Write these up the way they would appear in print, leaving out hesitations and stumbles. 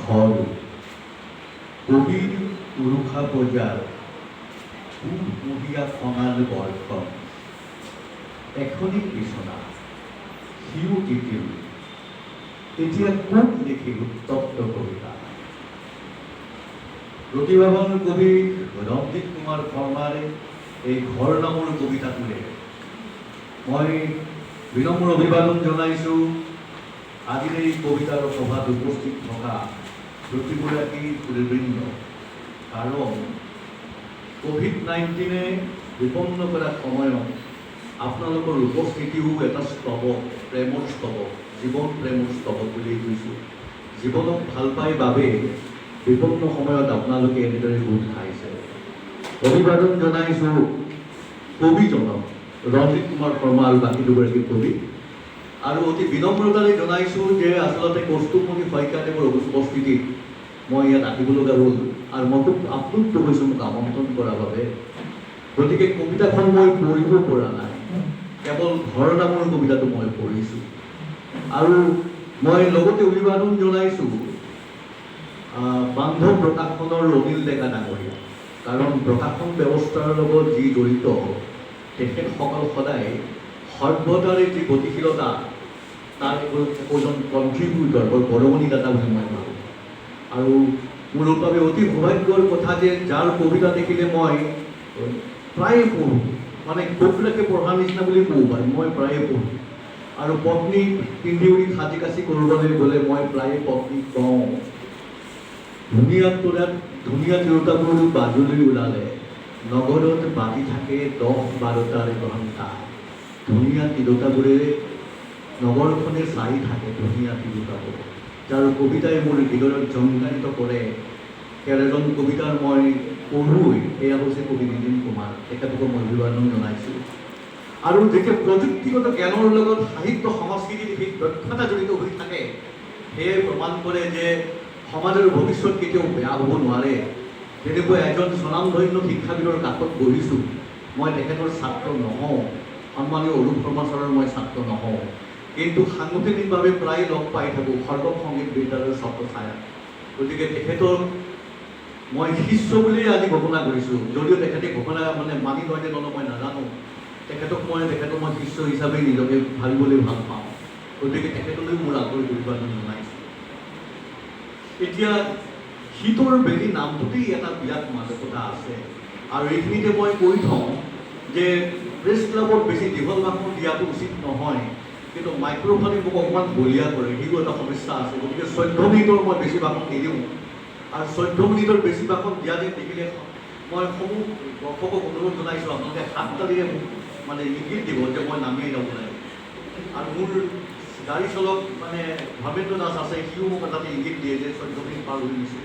ঘৰ কবিৰ উৰুষা বজাৰ পুহীয়া খঙাল বৰ্ষ এখনি বিচনা সিও তিতিল এতিয়া কোন লিখি উত্তপ্ত কবিতা প্ৰতিভাৱান কবি ৰঞ্জিত কুমাৰ শৰ্মাৰে এই ঘৰ নামৰ কবিতাটোৰে মই বিনম্ৰ অভিবাদন জনাইছোঁ আজিৰ এই কবিতাৰ সভাত উপস্থিত থকা প্ৰতিগৰাকী সুধীবৃন্দ। কাৰণ কোভিড-19 বিপন্ন কৰা সময়ত আপোনালোকৰ উপস্থিতিও এটা স্তৱক, প্ৰেমৰ স্তৱক, জীৱন প্ৰেমৰ স্তৱক বুলি কৈছোঁ। জীৱনক ভাল পাই বাবে বিপন্ন সময়ত আপোনালোকে এনেদৰে গোট খাইছে। অভিবাদন জনাইছোঁ কবিজনক ৰঞ্জিত কুমাৰ শৰ্মা আৰু বাকী দুগৰাকী কবি। আৰু অতি বিনম্ৰতাৰে জনাইছোঁ যে আচলতে কৌস্তুভমণি শইকীয়াদেৱৰ উপস্থিতিত মই ইয়াত আহিব লগা হ'ল আৰু মই খুব আপ্লুত হৈছোঁ মোক আমন্ত্ৰণ কৰাৰ বাবে। গতিকে কবিতাখন মই পঢ়িব পৰা নাই, কেৱল ঘৰ নামৰ কবিতাটো মই পঢ়িছোঁ। আৰু মই লগতে অভিবাদন জনাইছোঁ বান্ধৱ প্ৰকাশনৰ অনিল ডেকা ডাঙৰীয়া। কাৰণ প্ৰকাশন ব্যৱস্থাৰ লগত যি জড়িত তেখেতসকল সদায় সভ্যতাৰে যি গতিশীলতা তাৰ একোজন কণ্ট্ৰিবিউটৰ বৰ বৰঙণিদাতা বুলি মই ভাবোঁ। আৰু মোৰ বাবে অতি সৌভাগ্যৰ কথা যে যাৰ কবিতা দেখিলে মই প্ৰায়ে পঢ়োঁ, মানে কবিতাকে পঢ়াৰ নিচিনা বুলি ক'ব পাৰি, মই প্ৰায়ে পঢ়োঁ। আৰু পত্নীক পিন্ধি উৰি সাজি কাচি কৰিবলৈ গ'লে মই প্ৰায়ে পত্নীক কওঁ ধুনীয়া তিৰোতাবোৰ বাজুলৈ ওলালে নগৰত বাজি থাকে 10-12টাৰ ঘণ্টা। ধুনীয়া তিৰোতাবোৰে নগৰখনে চাই থাকে, ধুনীয়া তিৰোতাবোৰ যাৰ কবিতাই মোৰ হৃদয়ত জংকাৰিত কৰে। তেওঁৰ এজন কবিতাৰ মই পঢ়ুৱৈ, সেয়া হৈছে কবি নীতিন কুমাৰ, তেখেতকো মই অভিবাদন জনাইছোঁ। আৰু যেতিয়া প্ৰযুক্তিগত জ্ঞানৰ লগত সাহিত্য সংস্কৃতিৰ সেই দক্ষতা জড়িত হৈ থাকে, সেয়ে প্ৰমাণ কৰে যে সমাজৰ ভৱিষ্যত কেতিয়াও বেয়া হ'ব নোৱাৰে। তেনেকুৱা এজন স্বনামধন্য শিক্ষাবিদৰ কাষত বহিছোঁ। মই তেখেতৰ ছাত্ৰ নহওঁ, সন্মানীয় অৰূপ শৰ্মা ছাৰৰ মই ছাত্ৰ নহওঁ, কিন্তু সাংগঠনিকভাৱে প্ৰায় লগ পাই থাকোঁ সৰ্বক সংগীত বিদ্যালয়ৰ ছত্ৰছায়া। গতিকে তেখেতক মই শিষ্য বুলিয়ে আজি ঘোষণা কৰিছোঁ, যদিও তেখেতে ঘোষণা মানি লয় নে নলয় মই নাজানো। তেখেতক মই শিষ্য হিচাপে নিজকে ভাবিবলৈ ভাল পাওঁ। গতিকে তেখেতলৈ মোৰ আন্তৰিক অভিবাদন জনাইছোঁ। এতিয়া শীতৰ বেলি নামটোতেই এটা বিৰাট মাদকতা আছে। আৰু এইখিনিতে মই কৈ থওঁ যে প্ৰেছ ক্লাবত বেছি দীঘল ভাষণ দিয়াটো উচিত নহয়, কিন্তু মাইক্ৰফোনে মোক অকণমান বলীয়া কৰে, সেইটো এটা সমস্যা আছে। গতিকে 14 মিনিটৰ মই বেছি ভাষণ নিদিওঁ। আৰু 14 মিনিটৰ বেছি ভাষণ দিয়া যেন দেখিলে মই সমূহ দৰ্শকক অনুৰোধ জনাইছোঁ আপোনালোকে হাত তালিৰে মোক ইংগিত দিব যে মই নামিয়ে যাব লাগে। আৰু মোৰ গাড়ী চলক ধৰ্মেন্দ্ৰ দাস আছে, সিও মোক তাতে ইংগিত দিয়ে যে 14 মিনিট পাৰ হৈ গৈছে।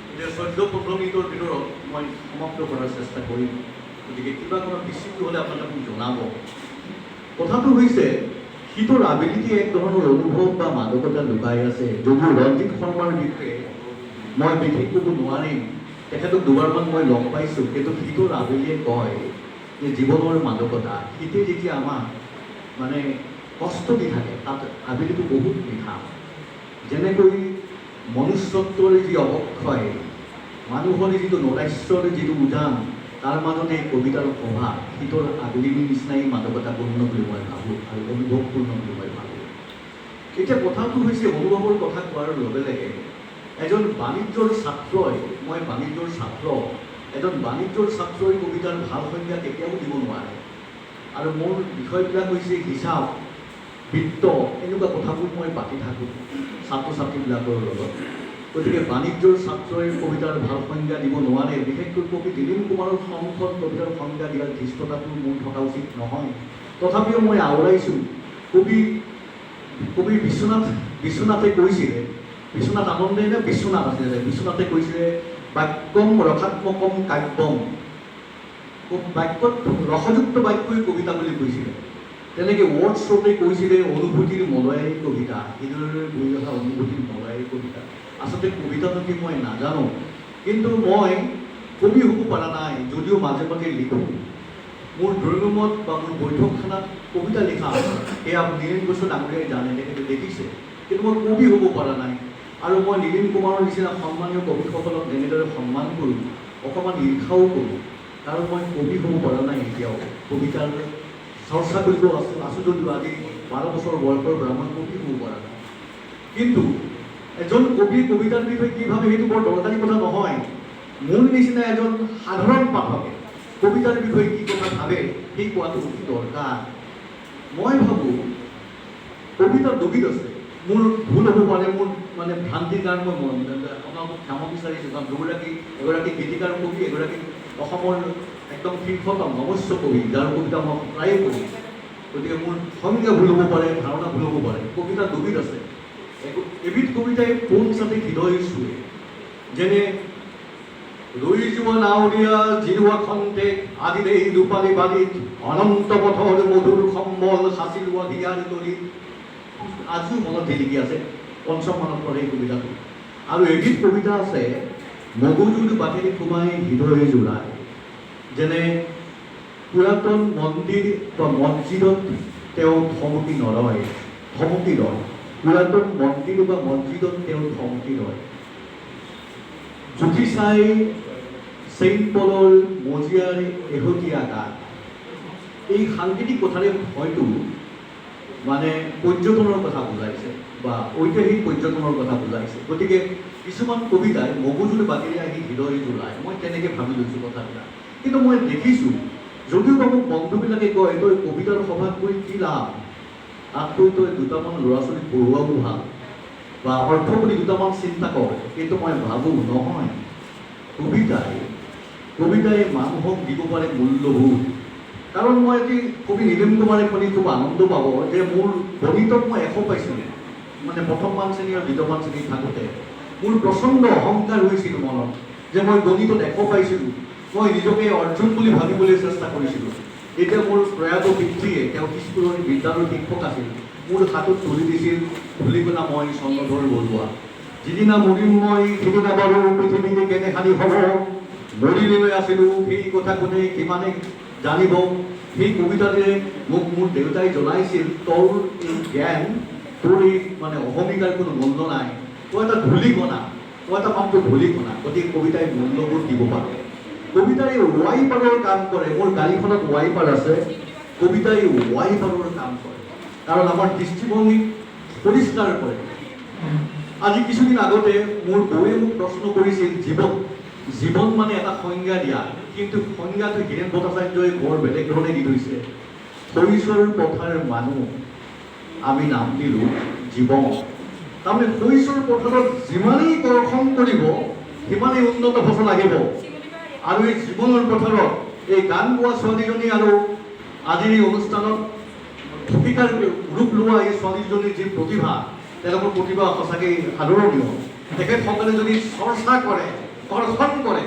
গতিকে 14-15 মিনিটৰ ভিতৰত মই সমাপ্ত কৰাৰ চেষ্টা কৰিম। গতিকে কিবা কোনো বিচ্যুতি হ'লে আপোনালোকে মোক জনাব। কথাটো হৈছে শীতৰ আবেলিতে এক ধৰণৰ অনুভৱ বা মাদকতা লুকাই আছে। যদিও ৰঞ্জিত শৰ্মাৰ বিষয়ে মই বিশেষ ক'ব নোৱাৰিম, তেখেতক দুবাৰমান মই লগ পাইছোঁ, কিন্তু শীতৰ আবেলিয়ে কয় যে জীৱনৰ মাদকতা। শীতে যেতিয়া আমাক কষ্ট দি থাকে, তাত আবেলিটো বহুত মিঠা। যেনেকৈ মনুষ্যত্বৰ যি অৱক্ষয়, মানুহৰ যিটো নৈৰাশ্যৰ যিটো উজান, তাৰ মাজতে এই কবিতাৰ প্ৰভাৱ শীতৰ আবেলিৰ নিচিনাই মাদকতাপূৰ্ণ বুলি মই ভাবোঁ আৰু অনুভৱপূৰ্ণ বুলি মই ভাবোঁ। এতিয়া কথাটো হৈছে অনুভৱৰ কথা কোৱাৰ লগে লগে এজন বাণিজ্যৰ ছাত্ৰই, মই বাণিজ্যৰ ছাত্ৰ, এজন বাণিজ্যৰ ছাত্ৰই কবিতাৰ ভাল সংজ্ঞা কেতিয়াও দিব নোৱাৰে। আৰু মোৰ বিষয়বিলাক হৈছে হিচাপ, বিত্ত, এনেকুৱা কথাবোৰ মই পাতি থাকোঁ ছাত্ৰ ছাত্ৰীবিলাকৰ লগত। গতিকে বাণিজ্যৰ ছাত্ৰই কবিতাৰ ভাল সংজ্ঞা দিব নোৱাৰে। বিশেষকৈ কবি নীতিন কুমাৰৰ সংখ্যক কবিতাৰ সংজ্ঞা দিয়াৰ ধৃষ্টতাটো মোৰ থকা উচিত নহয়। তথাপিও মই আওৰাইছোঁ। কবি বিশ্বনাথে কৈছিলে, বিশ্বনাথ আনন্দে নে বিশ্বনাথ আছিলে, বিশ্বনাথে কৈছিলে বাক্যম ৰসাত্মকম কাব্যম, বাক্যত ৰসযুক্ত বাক্যই কবিতা বুলি কৈছিলে। তেনেকৈ ৱৰ্ডশ্বতে কৈছিলে অনুভূতিৰ মলয়াই কবিতা, হৃদয়ৰে বৈ অহা অনুভূতিৰ মলয়াই কবিতা। আচলতে কবিতাটো কি মই নাজানো, কিন্তু মই কবি হ'ব পৰা নাই, যদিও মাজে মাজে লিখোঁ। মোৰ ড্ৰয়িং ৰুমত বা মোৰ বৈঠকখানাত কবিতা লিখা আছে, সেয়া নীলেন গোস্বামী ডাঙৰীয়াই জানে, তেখেতে দেখিছে। কিন্তু মই কবি হ'ব পৰা নাই। আৰু মই নীলিম কুমাৰৰ নিচিনা সন্মানীয় কবিসকলক যেনেদৰে সন্মান কৰোঁ, অকণমান ঈৰ্ষাও কৰোঁ, কাৰণ মই কবি হ'ব পৰা নাই এতিয়াও। কবিতাৰ চৰ্চা কৰিব আছোঁ যদিও আজি 12 বছৰ বয়সৰ পৰা মই কবি হ'ব পৰা নাই। কিন্তু এজন কবিৰ কবিতাৰ বিষয়ে কি ভাবে সেইটো বৰ দৰকাৰী কথা নহয়। মোৰ নিচিনা এজন সাধাৰণ পাঠকে কবিতাৰ বিষয়ে কি কথা ভাবে সেই কোৱাটো অতি দৰকাৰ। মই ভাবোঁ কবিতাৰ দুবিধ আছে। মোৰ ভুল হ'ব পাৰে, মোৰ মানে ভ্ৰান্তিৰ কাৰণে মই আপোনালোকক ক্ষমা বিচাৰিছোঁ, কাৰণ এগৰাকী গীতিকাৰ কবি, এগৰাকী অসমৰ একদম শীৰ্ষতম নৱস্য কবি, যাৰ কবিতা মই প্ৰায়ে পঢ়ি, গতিকে মোৰ সংজ্ঞা ভুল হ'ব পাৰে, ধাৰণা ভুল হ'ব পাৰে। কবিতা দুবিধ আছে। এবিধ কবিতাই পোনছাতে হৃদয় চুৱে, যেনে ৰৈ যোৱা নাৱৰীয়া জিৰোৱা খন্তেক আদিৰে এই দুপালি বালিত অনন্ত পথৰ মধুৰ সম্বল সাঁচি লোৱা হিয়াৰ তলিত। আজিও মনত জিলিকি আছে, পঞ্চম মানত পঢ়ে এই কবিতাটো। আৰু এবিধ কবিতা আছে মগজুৰ বাটেৰে সোমাই হৃদয় জোৰাই, যেনে পুৰাতন মন্দিৰ বা মছজিদত তেওঁ থমকি নৰয়, থমকি ৰয়। পুৰাতন মন্দিৰ বা মছজিদত তেওঁ থমকি ৰয়। জুখি চাই চেইন পলৰ মজিয়াৰ এহতীয়া গান। এই সাংকেতিক কথাৰে হয়তো মানে পৰ্যটনৰ কথা বুজাইছে বা ঐতিহাসিক পৰ্যটনৰ কথা বুজাইছে। গতিকে কিছুমান কবিতাই মগজুৰ বাটেৰে আহি হৃদয় জোৰাই, মই তেনেকৈ ভাবি লৈছোঁ কথাবিলাক। কিন্তু মই দেখিছোঁ যদিও মোক বন্ধুবিলাকে কয় তই কবিতাৰ সভাত গৈ কি লাভ, তাতকৈ তই দুটামান ল'ৰা ছোৱালীক পঢ়ুৱাব ভাল বা অৰ্থ বুলি দুটামান চিন্তা কৰ। কিন্তু মই ভাবোঁ নহয়, কবিতাই মানুহক দিব পাৰে মূল্যবোধ। কাৰণ মই আজি কবি নীলিম কুমাৰে শুনি খুব আনন্দ পাব যে মোৰ গণিতত মই 100 পাইছিলোঁ, মানে প্ৰথমমান শ্ৰেণী আৰু দ্বিতীয়মান শ্ৰেণীত থাকোঁতে মোৰ প্ৰচণ্ড অহংকাৰ হৈছিল মনত যে মই গণিতত 100 পাইছিলোঁ। মই নিজকে অৰ্জুন বুলি ভাবিবলৈ চেষ্টা কৰিছিলোঁ। এতিয়া মোৰ প্ৰয়াত পিতৃয়ে, তেওঁ স্কুলৰ বিদ্যালয়ৰ শিক্ষক আছিল, মোৰ হাতত তুলি দিছিল ধূলিকণা মই চন্দ্ৰধৰ বৰুৱা। যিদিনা মৰিম মই সিদিনা বাৰু পৃথিৱীতে কেনেখানি হ'ব, মৰিলৈ আছিলোঁ সেই কথা কোনে কিমানে জানিব। সেই কবিতাটোৱে মোক মোৰ দেউতাই জনাইছিল তোৰ এই জ্ঞান, তোৰ এই মানে অহমিকাৰ কোনো মূল্য নাই, তই এটা ধূলিকণা, তই এটা মাত্ৰ ধূলিকণা। গতিকে কবিতাই মূল্যবোধ দিব পাৰে। কবিতাই ৱাইপাৰৰ কাম কৰে। মোৰ গাড়ীখনত ৱাইপাৰ আছে, কবিতাই ৱাইপাৰৰ কাম কৰে, কাৰণ আমাৰ দৃষ্টিভংগী পৰিষ্কাৰ কৰে। আজি কিছুদিন আগতে মোৰ বৌয়ে মোক প্ৰশ্ন কৰিছিল জীৱন মানে এটা সংজ্ঞা দিয়া, কিন্তু সংজ্ঞাটো হীৰেণ ভট্টাচাৰ্যই বৰ বেলেগ ধৰণে দি থৈছে। শৈশৱ পথাৰ মানুহ আমি নাম দিলোঁ জীৱন। তাৰমানে শৈশৱ পথাৰত যিমানেই কৰ্ষণ কৰিব সিমানেই উন্নত ফচল আহিব। আৰু এই জীৱনৰ পথাৰত এই গান গোৱা ছোৱালীজনী আৰু আজিৰ এই অনুষ্ঠানত ভূমিকাৰ ৰূপ লোৱা এই ছোৱালীজনীৰ যি প্ৰতিভা, তেওঁলোকৰ প্ৰতিভা সঁচাকৈ আদৰণীয়। তেখেতসকলে যদি চৰ্চা কৰে, কৰ্ষণ কৰে,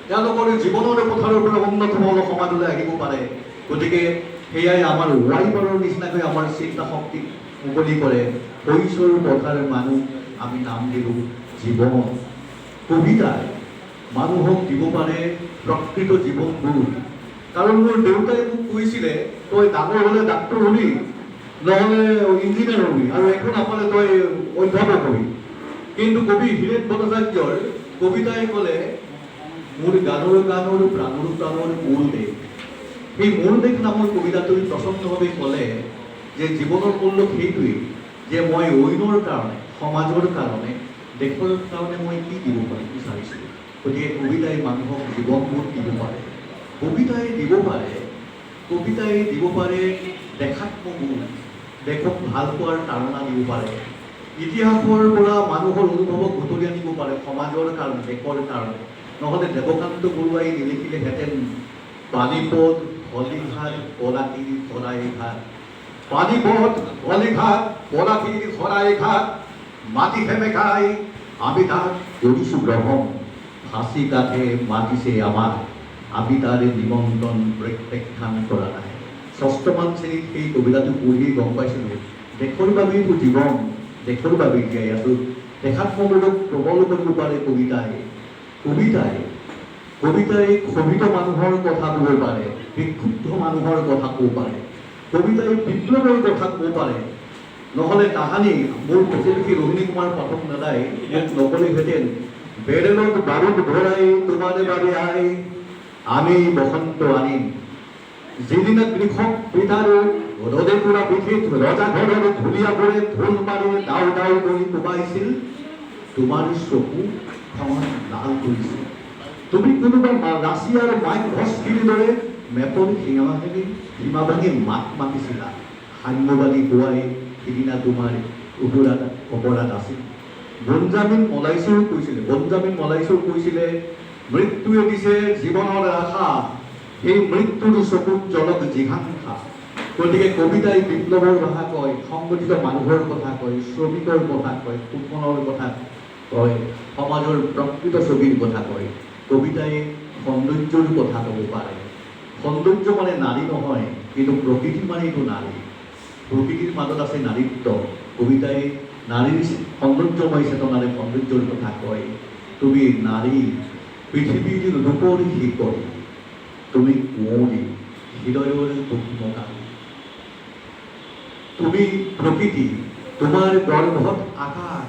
তেওঁলোকৰ জীৱনৰ পথাৰৰ পৰা উন্নত সমাজলৈ আহিব পাৰে। গতিকে সেয়াই আমাৰ ৱাইপাৰৰ নিচিনাকৈ আমাৰ চিন্তা শক্তিক মুকলি কৰে। শৈশৱ পথাৰ মানুহ আমি নাম দিলোঁ জীৱন। কবিতাই মানুহক দিব পাৰে প্ৰকৃত জীৱনবোৰ। কাৰণ মোৰ দেউতাই মোক কৈছিলে তই ডাঙৰ হ'লে ডাক্তৰ হ'বি, নহ'লে ইঞ্জিনিয়াৰ হ'বি, আৰু একো নাপালে তই অধ্যাপক হ'বি। কিন্তু কবি হীৰেণ ভট্টাচাৰ্যৰ কবিতাই ক'লে মোৰ গানৰ প্ৰাণৰ মূল দেশ। সেই মূল দেশ নামৰ কবিতাটোৱে প্ৰচণ্ডভাৱে ক'লে যে জীৱনৰ মূল্য সেইটোৱেই যে মই অন্যৰ কাৰণে, সমাজৰ কাৰণে, দেশৰ কাৰণে মই কি দিব বিচাৰিছোঁ। গতিকে কবিতাই মানুহক জীৱনবোৰ দিব পাৰে। কবিতাই দিব পাৰে দেশাত্মক গুণ, দেশক ভাল পোৱাৰ তাৰণা দিব পাৰে। ইতিহাসৰ পৰা মানুহৰ অনুভৱক ঘুতলি আনিব পাৰে সমাজৰ কাৰণে, দেশৰ কাৰণে। নহ'লে দেৱকান্ত বৰুৱাই নিলিখিলেহেঁতেন পানীপথ হলিঘাট কলাকিৰ শৰাইঘাট, পানীপথ হলিঘাট কলাকিৰ শৰাইঘাট, মাটি সেমেকাই আমি তাক কৰিছোঁ গ্ৰহণ, ফাঁচি কাঠে মাতিছে আমাক, আমি তাৰে নিমন্ত্ৰণ প্ৰত্যাখ্যান কৰা নাই। ষষ্ঠমান শ্ৰেণীত সেই কবিতাটো পঢ়ি গম পাইছিলোঁ দেশৰ বাবেইতো জীৱন, দেশৰ বাবেই জীয়াই আছোঁ। দেশাত্মবোধক প্ৰবল কৰিব পাৰে কবিতাই ক্ষোভিত মানুহৰ কথা ক'ব পাৰে, বিক্ষুব্ধ মানুহৰ কথা ক'ব পাৰে। কবিতাই বিপ্লৱৰ কথা ক'ব পাৰে। নহ'লে তাহানি মোৰ প্ৰতিবেশী ৰোহিণী কুমাৰ পাঠক দাদাই মোক নকলেহেঁতেন বেৰেলত বাৰুদ ভৰাই তোমাৰে বাৰে আই আমি বসন্ত আনিম। যিদিনা কৃষক পিতাৰ ৰদে পুৰা পিঠিত ৰজা ঘৰৰ ধুলীয়াবোৰে ঢোল মাৰি ডাউ ডাউ কৰি কোবাইছিল, তোমাৰ চকু খঙত লাল কৰিছিল। তুমি কোনোবা ৰাছিয়াৰ মাইক ভস্কিৰ দৰে মেপৰ সীমা ভাঙি মাত মাতিছিলা। সাম্যবাদী হোৱাই সিদিনা তোমাৰ অপৰাধ আছিল। বনজামিন মলাইছেও কৈছিলে মৃত্যুৱে দিছে জীৱনৰ আশা, সেই মৃত্যুৰ চকুত জলক জিঘাংসা। গতিকে কবিতাই বিপ্লৱৰ কথা কয়, সংগঠিত মানুহৰ কথা কয়, শ্ৰমিকৰ কথা কয়, শোষণৰ কথা কয়, সমাজৰ প্ৰকৃত ছবিৰ কথা কয়। কবিতাই সৌন্দৰ্যৰ কথা ক'ব পাৰে। সৌন্দৰ্য মানে নাৰী নহয়, কিন্তু প্ৰকৃতি মানে এইটো নাৰী। প্ৰকৃতিৰ মাজত আছে নাৰীত্ব। কবিতাই নাৰীৰ সৌন্দৰ্যময় চেতনাৰে সৌন্দৰ্যৰ কথা কয়। তুমি নাৰী, পৃথিৱীৰ ৰূপৰ শিকৰি, তুমি কুঁৱৰী, হৃদয়ৰ দুখমকাৰী। তুমি প্ৰকৃতি, তোমাৰ গৰ্ভত আকাশ,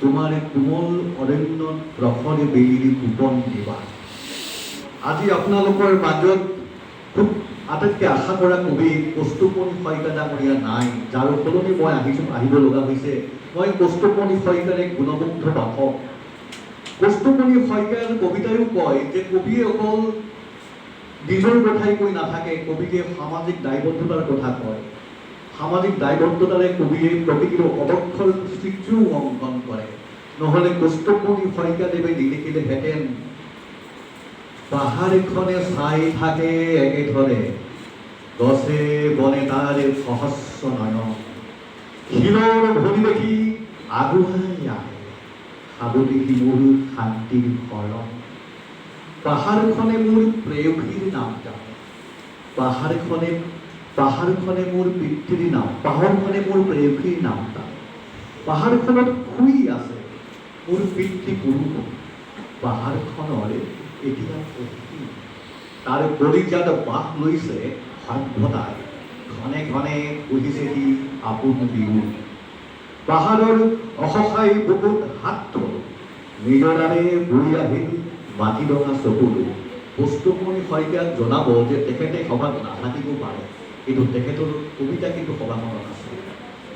তোমাৰ কোমল অৰণ্যত প্ৰখৰে বেলিৰ গোপন নিবাস। আজি আপোনালোকৰ মাজত খুব আটাইতকৈ আশা কৰা কবি কৌস্তুভমণি শইকীয়া ডাঙৰীয়া নাই, যাৰ সলনি মই আহিব লগা হৈছে। মই কৌস্তুভমণি শইকীয়াৰ এক গুণমুগ্ধ পাঠক। কৌস্তুভমণি শইকীয়াৰ কবিতায়ো কয় যে কবিয়ে অকল নিজৰ কথাই কৈ নাথাকে, কবিয়ে সামাজিক দায়বদ্ধতাৰ কথা কয়। সামাজিক দায়বদ্ধতাৰে কবিয়ে প্ৰকৃতিৰ অৱক্ষৰ চিত্ৰও অংকন কৰে। নহ'লে কৌস্তুভমণি শইকীয়াদেৱে নিলিখিলেহেঁতেন পাহাৰ এখনে চাই থাকে একেধৰে, গছে বনে তাৰ সহস্ৰ নয়ন, শিলৰ ভৰি দেখি আগুৱাই আহে, সাধু দেখি মোৰ শান্তিৰ শৰণ। পাহাৰখনে মোৰ প্ৰেয়সীৰ নাম জানে, পাহাৰখনে মোৰ পিতৃৰ নাম, পাহাৰখনে মোৰ প্ৰেয়সীৰ নাম জানে। পাহাৰখনত শুই আছে মোৰ পিতৃপুৰুষ, পাহাৰখনৰ এতিয়া তাৰ কলিজাত বাস লৈছে সভ্যতাই, ঘনে ঘনে পুহিছেহি আপোন বিহু। পাহাৰৰ অসহায় বুকুত হাত থলো, নিজৰাৰে বৈ আহিল মাটি ৰঙা চকুলো। কৌস্তুভমণি শইকীয়াক জনাব যে তেখেতে সভাত নাথাকিব পাৰে, কিন্তু তেখেতৰ কবিতা কিন্তু সভাখনত আছে।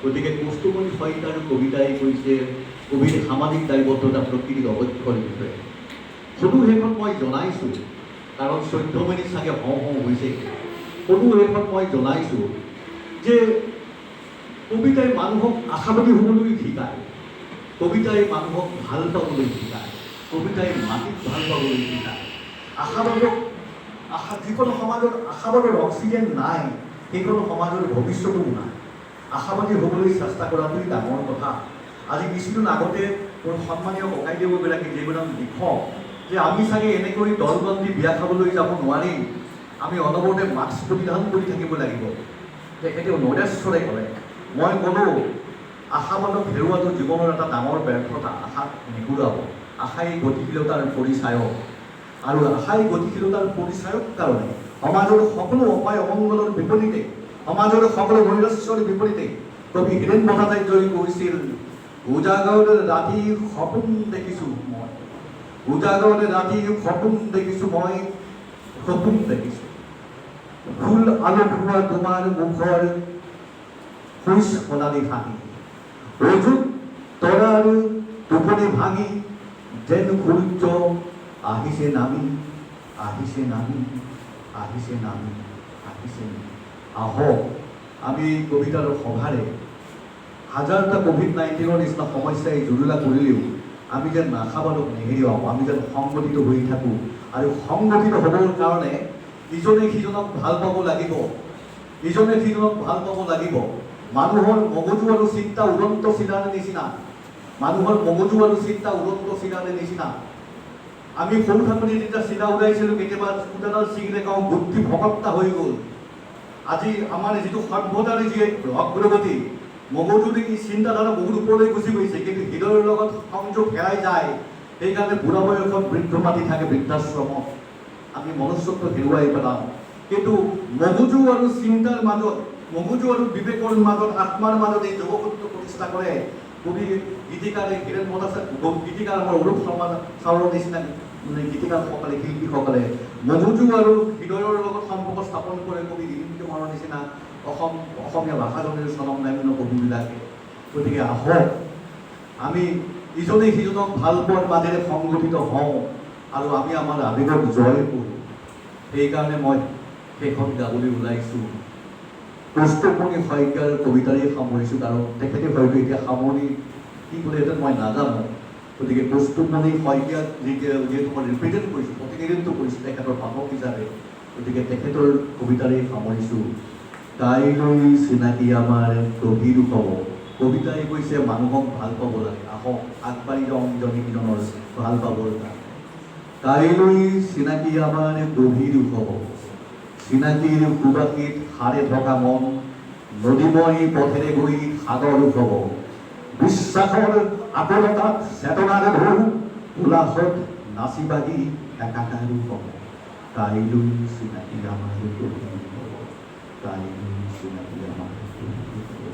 গতিকে কৌস্তুভমণি শইকীয়াৰ কবিতাই কৈছে কবিৰ সামাজিক দায়বদ্ধতা প্ৰকৃতিৰ অৱক্ষৰ বিষয়ে। সদু সেইখন মই জনাইছোঁ, কাৰণ 14 মিনিট চাগে হওঁ হৈছে। সদু সেইখন মই জনাইছোঁ যে কবিতাই মানুহক আশাবাদী হ'বলৈ শিকায়, কবিতাই মানুহক ভাল পাবলৈ শিকায়, কবিতাই মাটিক ভাল পাবলৈ শিকায়। যিখন সমাজত আশাবাদৰ অক্সিজেন নাই, সেইখন সমাজৰ ভৱিষ্যতো নাই। আশাবাদী হ'বলৈ চেষ্টা কৰাটোৱেই ডাঙৰ কথা। আজি কিছুদিন আগতে মোৰ সন্মানীয় ককাইদেউবিলাকে যিবিলাক লিখক যে আমি চাগে এনেকৈ দল বান্ধি বিয়া খাবলৈ যাব নোৱাৰিম, আমি অনবৰতে মাস্ক পৰিধান কৰি থাকিব লাগিব। তেখেতে নৰেশ্বৰে ক'লে। মই ক'লোঁ আশাবাদক হেৰুৱাটো জীৱনৰ এটা ডাঙৰ ব্যৰ্থতা। আশাক নেহেৰুৱাব। আশাই গতিশীলতাৰ পৰিচায়ক, আৰু আশাই গতিশীলতাৰ পৰিচায়ক কাৰণে সমাজৰ সকলো অপায় অমংগলৰ বিপৰীতে, সমাজৰ সকলো নৈৰাশ্যৰ বিপৰীতে কবি হীৰেন ভট্টাচাৰ্যই কৈছিল উজাগৰ ৰাতি সপোন দেখিছোঁ মই, উজাগৰ ৰাতি সপোন দেখিছোঁ মই, সপোন দেখিছোঁ ফুল আলোক হোৱা তোমাৰ মুখৰ খোজ সোণালী হাঁহি, অযুত তৰাৰ টোপনি ভাঙি যেন সূৰ্য আহিছে নামি, আহিছে নামি, আহিছে নামি, আহিছে নামি। আহক আমি কবিতাৰ সভাৰে হাজাৰটা কোভিড-19ৰ নিচিনা সমস্যাই জুৰুলা কৰিলেও আমি যেন আশাবাদক নেহেৰুৱাওঁ, আমি যেন সংগঠিত হৈ থাকোঁ। আৰু সংগঠিত হ'বৰ কাৰণে ইজনে সিজনক ভাল পাব লাগিব, ইজনে সিজনক ভাল পাব লাগিব। মানুহৰ মগজু আৰু চিন্তা উড়ন্ত চিলাৰ নিচিনা, মানুহৰ মগজু আৰু চিন্তা উড়ন্ত চিলাৰ নিচিনা। আমি সৰু থাকোঁতে যেতিয়া চিলা উৰাইছিলোঁ, কেতিয়াবা চকুডাল ছিঙিলে কওঁ বুদ্ধি ভকত্তা হৈ গ'ল। আজি আমাৰ যিটো সভ্যতাৰ যি অগ্ৰগতি, মগজুৰ এই চিন্তাধাৰা বহুত ওপৰলৈ গুচি গৈছে, কিন্তু হৃদয়ৰ লগত সংযোগ হেৰাই যায়। সেইকাৰণে বুঢ়া বয়সত বৃদ্ধ মাতি থাকে বৃদ্ধাশ্ৰমত। আমি মনুষ্যত্ব হেৰুৱাই পেলাওঁ। কিন্তু মগজু আৰু চিন্তাৰ মাজত মগজু আৰু বিবেকৰ মাজত আত্মাৰ মাজত এই যোগসূত্ৰ প্ৰতিষ্ঠা কৰে কবি গীতিকাৰে হীৰেণ ভট্টাচাৰ্য গীতিকাৰ আমাৰ অৰূপ শৰ্মা চাউলৰ নিচিনা গীতিকাৰসকলে শিল্পীসকলে মগজু আৰু হৃদয়ৰ লগত সম্পৰ্ক স্থাপন কৰে কবি দিলীপ কুমাৰৰ নিচিনা অসমীয়া ভাষাজনীৰ স্বনামধন্য কবিবিলাকে। গতিকে আহক আমি ইজনে সিজনক ভাল পোৱাৰ মাজেৰে সংগঠিত হওঁ আৰু আমি আমাৰ আৱেগক জয় কৰোঁ। সেইকাৰণে মই সেইখন গাবলৈ ওলাইছোঁ। কৌস্তুভমণি শইকীয়াৰ কবিতাৰে সামৰিছোঁ, কাৰণ তেখেতে হয়তো এতিয়া সামৰণি কি ক'লেহেঁতেন মই নাজানো। গতিকে কৌস্তুভমণি শইকীয়াক যিহেতু মই ৰিপ্ৰেজেণ্ট কৰিছোঁ, প্ৰতিনিধিত্ব কৰিছোঁ তেখেতৰ পাঠক হিচাপে, গতিকে তেখেতৰ কবিতাৰে সামৰিছোঁ। কাইলৈ চিনাকি আমাৰ গভীৰ হ'ব। কবিতাই কৈছে মানুহক ভাল পাব লাগে, আহক আগবাঢ়ি যাওঁ ইজনে সিজনৰ ভাল পাবৰ কাৰণে। কাইলৈ চিনাকি আমাৰ গভীৰ হ'ব, চিনাকিৰ সুবাসীত সাৰে থকা মন, নদীময় পথেৰে গৈ সাগৰ হ'ব। বিশ্বাসৰ আকুলতাত চেতনাৰে ঢৌ, উলাহত নাচি বাগি একাকাৰ হ'ব। কাইলৈ চিনাকি আমাৰ গভীৰ হ'ব, কাইলৈ চিনাকি আমাৰ গভীৰ হ'ব।